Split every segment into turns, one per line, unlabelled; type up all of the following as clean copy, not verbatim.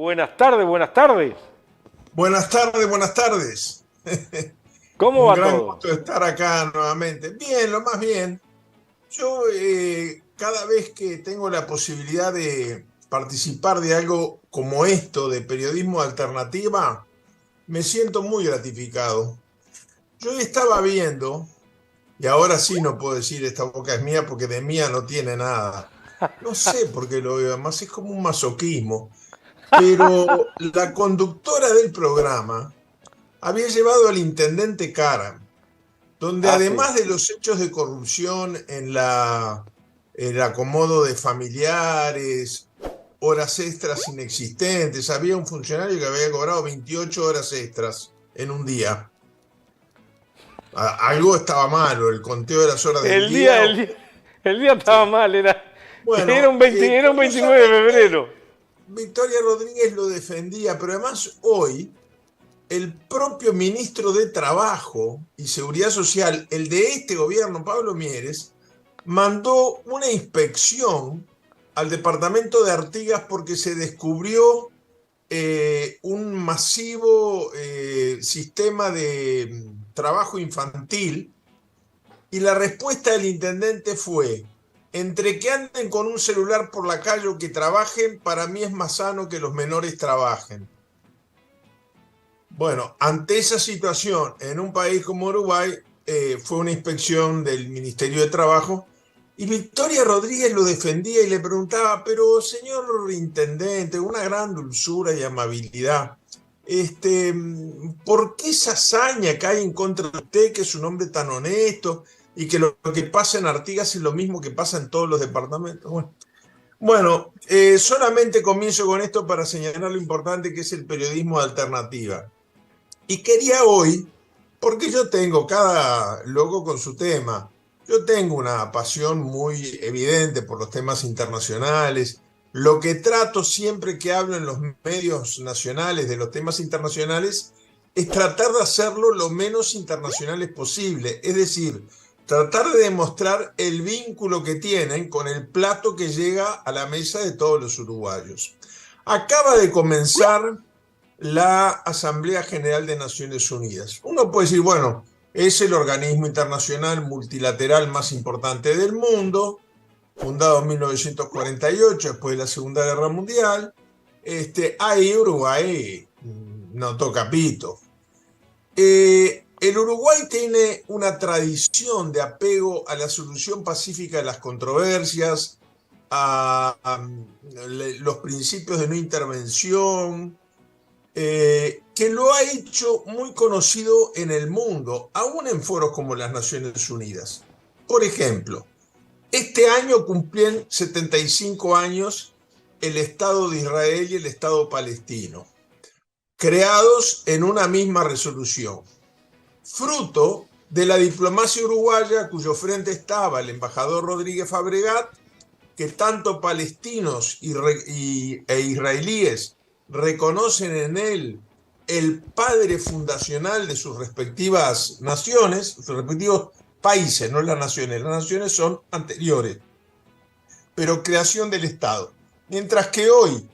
Buenas tardes, buenas tardes.
Buenas tardes, buenas tardes.
¿Cómo
Un
va
gran
todo?
gusto estar acá nuevamente. Bien, lo más bien. Yo cada vez que tengo la posibilidad de participar de algo como esto, de periodismo alternativa, me siento muy gratificado. Yo estaba viendo, y ahora sí no puedo decir esta boca es mía porque de mía no tiene nada. No sé por qué lo veo, además es como un masoquismo. Pero la conductora del programa había llevado al intendente Cara, donde
Ah, sí.
además de los hechos de corrupción el acomodo de familiares, horas extras inexistentes, había un funcionario que había cobrado 28 horas extras en un día. Algo estaba malo, el conteo de las horas del
El día,
día.
el día, el día estaba
Sí.
mal, era
Bueno,
un 20, era un 29 de
curiosamente,
febrero.
Victoria Rodríguez lo defendía, pero además hoy el propio ministro de Trabajo y Seguridad Social, el de este gobierno, Pablo Mieres, mandó una inspección al departamento de Artigas porque se descubrió un masivo sistema de trabajo infantil y la respuesta del intendente fue, entre que anden con un celular por la calle o que trabajen, para mí es más sano que los menores trabajen. Bueno, ante esa situación en un país como Uruguay, fue una inspección del Ministerio de Trabajo y Victoria Rodríguez lo defendía y le preguntaba, pero señor intendente, una gran dulzura y amabilidad, ¿por qué esa hazaña que hay en contra de usted, que es un hombre tan honesto y que lo que pasa en Artigas es lo mismo que pasa en todos los departamentos? Bueno, solamente comienzo con esto para señalar lo importante que es el periodismo de alternativa. Y quería hoy, porque yo tengo cada loco con su tema, yo tengo una pasión muy evidente por los temas internacionales. Lo que trato siempre que hablo en los medios nacionales de los temas internacionales es tratar de hacerlo lo menos internacionales posible. Es decir, tratar de demostrar el vínculo que tienen con el plato que llega a la mesa de todos los uruguayos. Acaba de comenzar la Asamblea General de Naciones Unidas. Uno puede decir, bueno, es el organismo internacional multilateral más importante del mundo, fundado en 1948, después de la Segunda Guerra Mundial. Ahí Uruguay no toca pito. El Uruguay tiene una tradición de apego a la solución pacífica de las controversias, a los principios de no intervención, que lo ha hecho muy conocido en el mundo, aún en foros como las Naciones Unidas. Por ejemplo, este año cumplían 75 años el Estado de Israel y el Estado palestino, creados en una misma resolución, fruto de la diplomacia uruguaya cuyo frente estaba el embajador Rodríguez Fabregat, que tanto palestinos e israelíes reconocen en él el padre fundacional de sus respectivas naciones, sus respectivos países, no las naciones son anteriores, pero creación del Estado. Mientras que hoy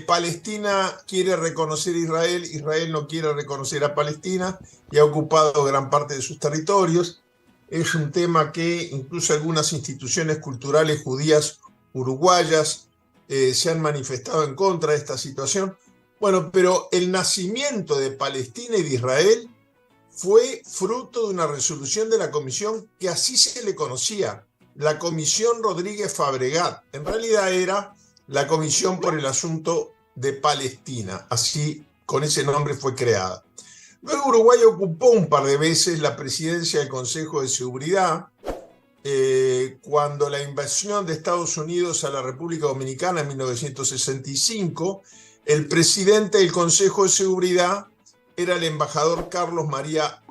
Palestina quiere reconocer a Israel, Israel no quiere reconocer a Palestina y ha ocupado gran parte de sus territorios. Es un tema que incluso algunas instituciones culturales judías uruguayas se han manifestado en contra de esta situación. Bueno, pero el nacimiento de Palestina y de Israel fue fruto de una resolución de la comisión que así se le conocía, la Comisión Rodríguez Fabregat. En realidad era la Comisión por el Asunto de Palestina, así con ese nombre fue creada. Luego Uruguay ocupó un par de veces la presidencia del Consejo de Seguridad, cuando la invasión de Estados Unidos a la República Dominicana en 1965, el presidente del Consejo de Seguridad era el embajador Carlos María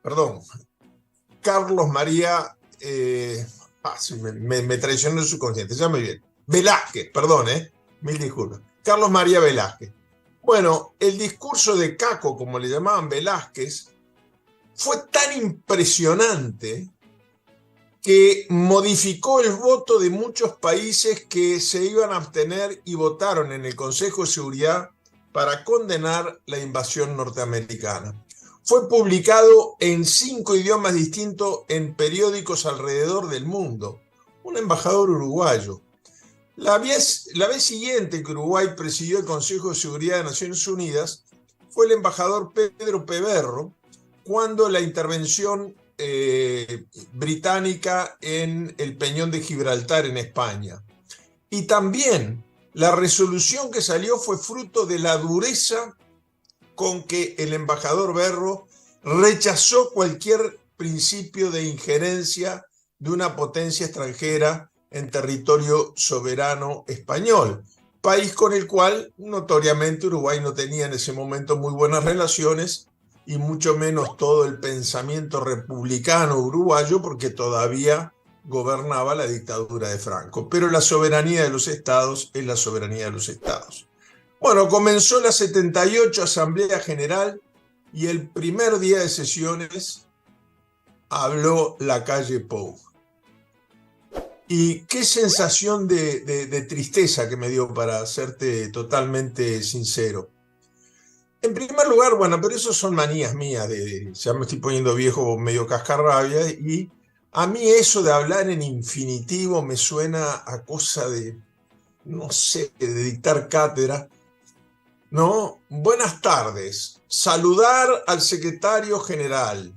perdón, Carlos María, me traicionó el subconsciente, ya me bien. Velázquez, perdón, mil disculpas. Carlos María Velázquez. Bueno, el discurso de Caco, como le llamaban Velázquez, fue tan impresionante que modificó el voto de muchos países que se iban a abstener y votaron en el Consejo de Seguridad para condenar la invasión norteamericana. Fue publicado en 5 idiomas distintos en periódicos alrededor del mundo. Un embajador uruguayo. La vez siguiente que Uruguay presidió el Consejo de Seguridad de Naciones Unidas fue el embajador Pedro Peberro, cuando la intervención británica en el Peñón de Gibraltar en España. Y también la resolución que salió fue fruto de la dureza con que el embajador Berro rechazó cualquier principio de injerencia de una potencia extranjera en territorio soberano español, país con el cual notoriamente Uruguay no tenía en ese momento muy buenas relaciones y mucho menos todo el pensamiento republicano uruguayo, porque todavía gobernaba la dictadura de Franco. Pero la soberanía de los estados es la soberanía de los estados. Bueno, comenzó la 78 Asamblea General y el primer día de sesiones habló Lacalle Pou. Y qué sensación de tristeza que me dio, para serte totalmente sincero. En primer lugar, bueno, pero eso son manías mías, ya me estoy poniendo viejo, medio cascarrabia, y a mí eso de hablar en infinitivo me suena a cosa de, no sé, de dictar cátedra, ¿no? Buenas tardes, saludar al secretario general,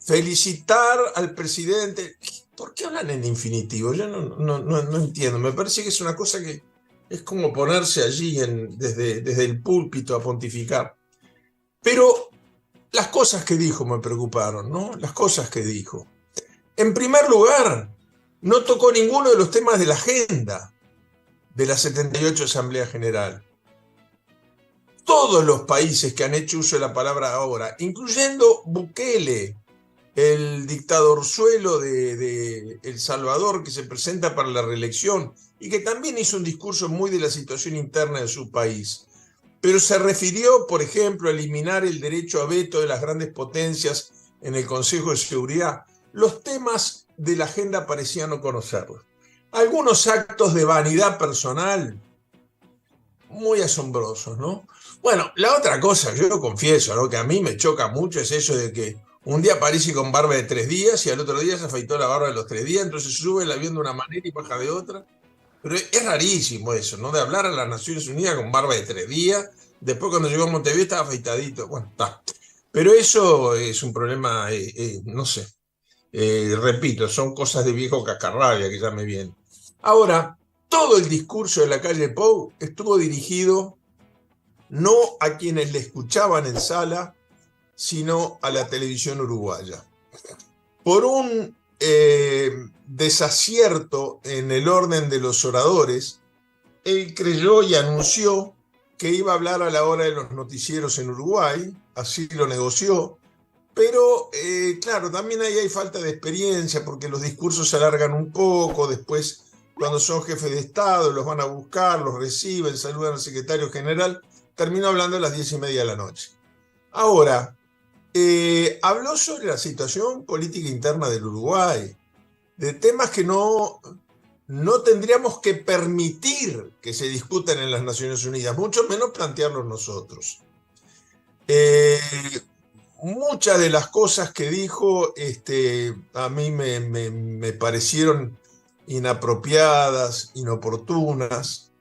felicitar al presidente. ¿Por qué hablan en infinitivo? Yo no entiendo, me parece que es una cosa que es como ponerse allí desde el púlpito a pontificar. Pero las cosas que dijo me preocuparon, ¿no? Las cosas que dijo. En primer lugar, no tocó ninguno de los temas de la agenda de la 78 Asamblea General. Todos los países que han hecho uso de la palabra ahora, incluyendo Bukele, el dictadorzuelo de El Salvador, que se presenta para la reelección y que también hizo un discurso muy de la situación interna de su país, pero se refirió, por ejemplo, a eliminar el derecho a veto de las grandes potencias en el Consejo de Seguridad. Los temas de la agenda parecían no conocerlos. Algunos actos de vanidad personal muy asombrosos, ¿no? Bueno, la otra cosa, yo lo confieso, ¿no?, que a mí me choca mucho es eso de que un día aparece con barba de 3 días y al otro día se afeitó la barba de los 3 días, entonces sube la viendo de una manera y baja de otra. Pero es rarísimo eso, ¿no? De hablar a las Naciones Unidas con barba de 3 días, después cuando llegó a Montevideo estaba afeitadito. Bueno, está. Pero eso es un problema, no sé. Repito, son cosas de viejo cascarrabia que ya me vienen. Ahora, todo el discurso de Lacalle Pou estuvo dirigido no a quienes le escuchaban en sala, sino a la televisión uruguaya. Por un desacierto en el orden de los oradores, él creyó y anunció que iba a hablar a la hora de los noticieros en Uruguay, así lo negoció, pero claro, también ahí hay falta de experiencia porque los discursos se alargan un poco, después cuando son jefes de Estado los van a buscar, los reciben, saludan al secretario general, terminó hablando a las 10:30 de la noche. Ahora, habló sobre la situación política interna del Uruguay, de temas que no tendríamos que permitir que se discutan en las Naciones Unidas, mucho menos plantearlos nosotros. Muchas de las cosas que dijo a mí me parecieron inapropiadas, inoportunas,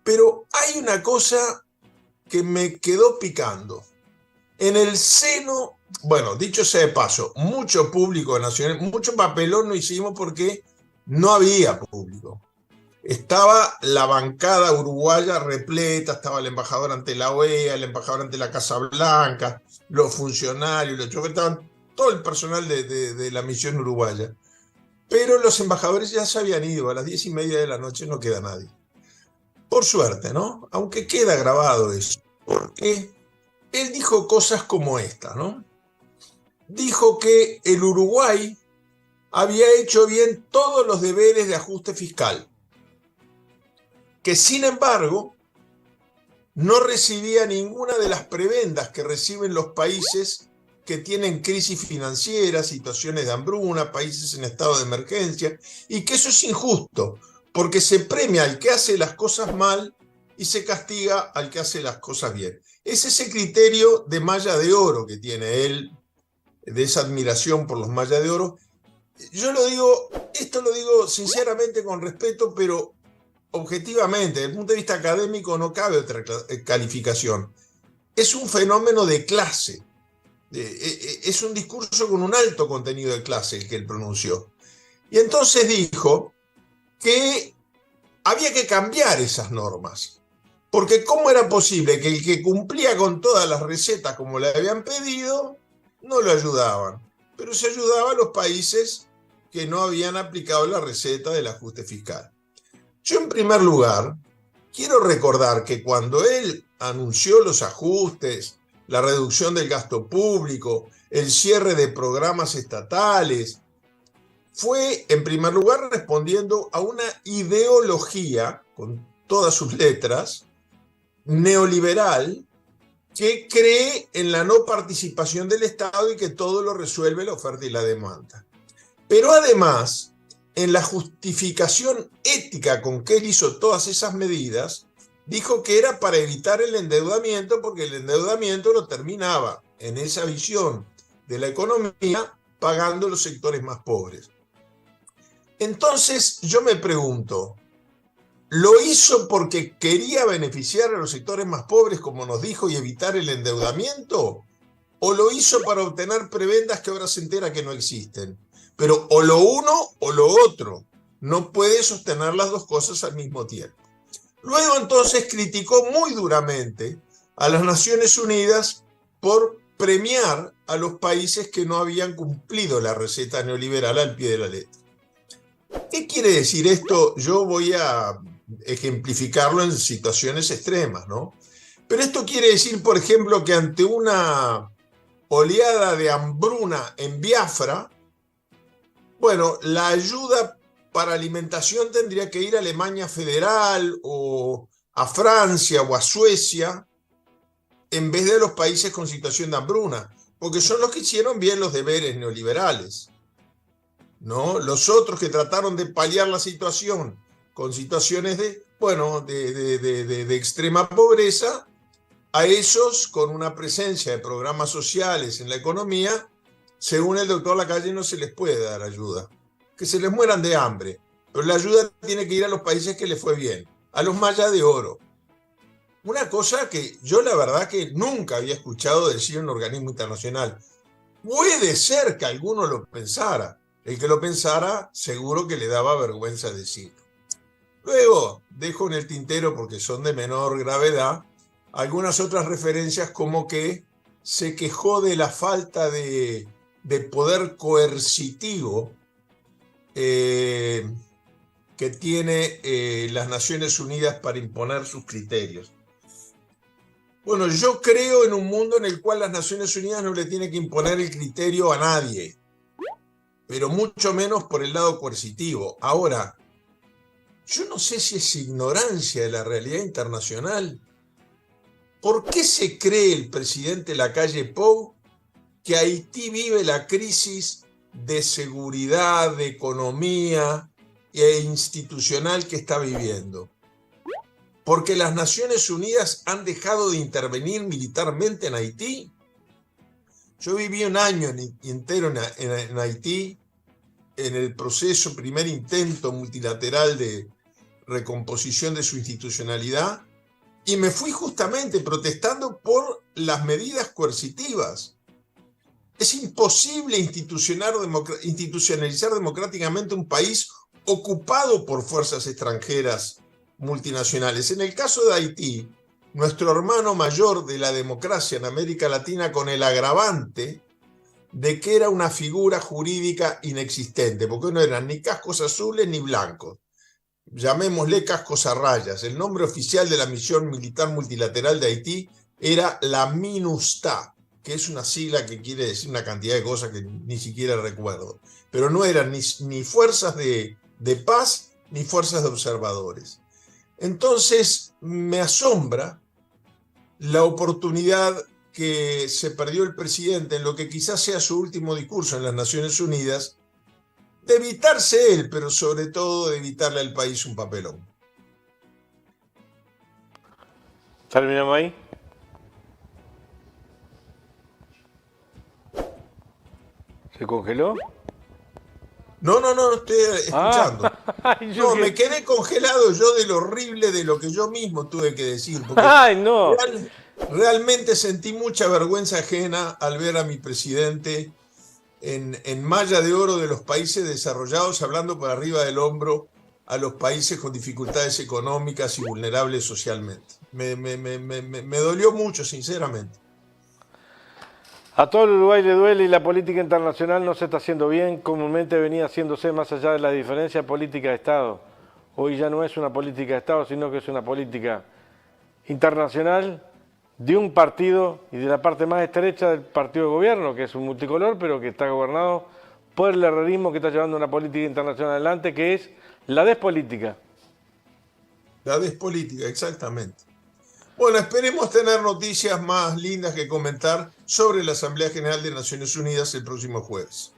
pero hay una cosa que me quedó picando. En el seno, bueno, dicho sea de paso, mucho público nacional, mucho papelón no hicimos porque no había público. Estaba la bancada uruguaya repleta, estaba el embajador ante la OEA, el embajador ante la Casa Blanca, los funcionarios, los choferes, estaban todo el personal de la misión uruguaya. Pero los embajadores ya se habían ido, a las 10:30 de la noche no queda nadie. Por suerte, ¿no? Aunque queda grabado eso, porque él dijo cosas como esta, ¿no? Dijo que el Uruguay había hecho bien todos los deberes de ajuste fiscal, que sin embargo no recibía ninguna de las prebendas que reciben los países que tienen crisis financieras, situaciones de hambruna, países en estado de emergencia, y que eso es injusto, porque se premia al que hace las cosas mal y se castiga al que hace las cosas bien. Es ese criterio de malla de oro que tiene él, de esa admiración por los mallas de oro. Yo lo digo, esto lo digo sinceramente con respeto, pero objetivamente, desde el punto de vista académico no cabe otra calificación. Es un fenómeno de clase. Es un discurso con un alto contenido de clase el que él pronunció. Y entonces dijo que había que cambiar esas normas. Porque ¿cómo era posible que el que cumplía con todas las recetas como le habían pedido, no lo ayudaban? Pero se ayudaba a los países que no habían aplicado la receta del ajuste fiscal. Yo, en primer lugar, quiero recordar que cuando él anunció los ajustes, la reducción del gasto público, el cierre de programas estatales, fue, en primer lugar, respondiendo a una ideología, con todas sus letras, neoliberal, que cree en la no participación del Estado y que todo lo resuelve la oferta y la demanda. Pero además, en la justificación ética con que él hizo todas esas medidas, dijo que era para evitar el endeudamiento, porque el endeudamiento lo terminaba, en esa visión de la economía, pagando los sectores más pobres. Entonces yo me pregunto, ¿lo hizo porque quería beneficiar a los sectores más pobres, como nos dijo, y evitar el endeudamiento? ¿O lo hizo para obtener prebendas que ahora se entera que no existen? Pero o lo uno o lo otro. No puede sostener las dos cosas al mismo tiempo. Luego entonces criticó muy duramente a las Naciones Unidas por premiar a los países que no habían cumplido la receta neoliberal al pie de la letra. ¿Qué quiere decir esto? Yo voy a ejemplificarlo en situaciones extremas, ¿no? Pero esto quiere decir, por ejemplo, que ante una oleada de hambruna en Biafra, bueno, la ayuda para alimentación tendría que ir a Alemania Federal o a Francia o a Suecia en vez de a los países con situación de hambruna, porque son los que hicieron bien los deberes neoliberales, ¿no? Los otros que trataron de paliar la situación con situaciones de, bueno, de extrema pobreza, a esos con una presencia de programas sociales en la economía, según el doctor Lacalle, no se les puede dar ayuda. Que se les mueran de hambre. Pero la ayuda tiene que ir a los países que les fue bien, a los mallas de oro. Una cosa que yo la verdad que nunca había escuchado decir en un organismo internacional. Puede ser que alguno lo pensara. El que lo pensara seguro que le daba vergüenza decirlo. Luego dejo en el tintero, porque son de menor gravedad, algunas otras referencias como que se quejó de la falta de poder coercitivo que tiene las Naciones Unidas para imponer sus criterios. Bueno, yo creo en un mundo en el cual las Naciones Unidas no le tiene que imponer el criterio a nadie, pero mucho menos por el lado coercitivo. Ahora, yo no sé si es ignorancia de la realidad internacional. ¿Por qué se cree el presidente Lacalle Pou que Haití vive la crisis de seguridad, de economía e institucional que está viviendo? ¿Porque las Naciones Unidas han dejado de intervenir militarmente en Haití? Yo viví un año entero en Haití, en el proceso, primer intento multilateral de recomposición de su institucionalidad, y me fui justamente protestando por las medidas coercitivas. Es imposible institucionalizar democráticamente un país ocupado por fuerzas extranjeras multinacionales. En el caso de Haití, nuestro hermano mayor de la democracia en América Latina, con el agravante de que era una figura jurídica inexistente, porque no eran ni cascos azules ni blancos. Llamémosle cascos a rayas. El nombre oficial de la misión militar multilateral de Haití era la MINUSTAH, que es una sigla que quiere decir una cantidad de cosas que ni siquiera recuerdo. Pero no eran ni fuerzas de paz ni fuerzas de observadores. Entonces me asombra la oportunidad que se perdió el presidente en lo que quizás sea su último discurso en las Naciones Unidas, de evitarse él, pero sobre todo de evitarle al país un papelón.
Terminamos ahí. ¿Se congeló?
No, estoy escuchando.
Ay,
No, me quedé congelado yo de lo horrible de lo que yo mismo tuve que decir, porque
Ay, no.
realmente sentí mucha vergüenza ajena al ver a mi presidente en malla de oro de los países desarrollados, hablando por arriba del hombro a los países con dificultades económicas y vulnerables socialmente. Me dolió mucho, sinceramente.
A todo el Uruguay le duele y la política internacional no se está haciendo bien, comúnmente venía haciéndose más allá de la diferencia política de Estado. Hoy ya no es una política de Estado, sino que es una política internacional de un partido y de la parte más estrecha del partido de gobierno, que es un multicolor, pero que está gobernado por el herrerismo que está llevando una política internacional adelante, que es la despolítica.
La despolítica, exactamente. Bueno, esperemos tener noticias más lindas que comentar sobre la Asamblea General de Naciones Unidas el próximo jueves.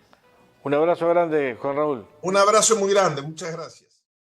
Un abrazo grande, Juan Raúl.
Un abrazo muy grande, muchas gracias.